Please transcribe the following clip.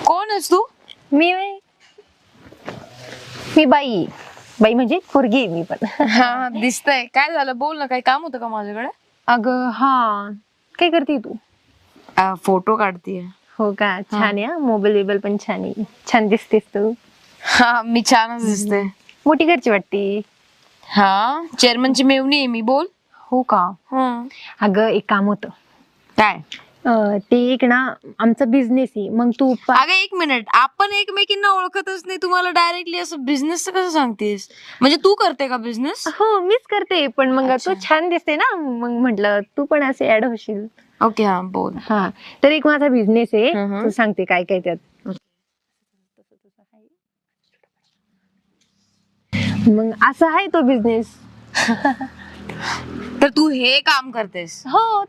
कोण आहेस तू? मी me by बाई म्हणजे पोरगी आहे मी पण. हा दिसतंय. काय झालं, बोल ना. काही काम होतं का माझ्याकडे? अगं हा, काय करते तू? फोटो काढतीये. हो का, छान आहे. मोबाईल बिबल पण छान आहे, छान दिसतेस तू. हा मी छानच दिसते. मोठी घरची वाटते. हा चेअरमनची मेवणी आहे मी. बोल. हो का. अगं एक काम होतं. काय? ते एक ना, आमचा बिझनेस आहे. मग तू अगं एक मिनिट, आपण एकमेकींना ओळखतच नाही, तुम्हाला डायरेक्टली असं बिझनेस कसं सांगतेस? म्हणजे तू करते का बिझनेस? हो मीच करते, पण मग अच्छा. तू छान दिसते ना, मग म्हटलं तू पण असे ऍड होशील. ओके हा बोल. हा, तर एक माझा बिझनेस आहे. हम्म. तू सांगते काय काय त्यात. मग असं आहे तो बिझनेस. तर तू हे काम करतेस? हो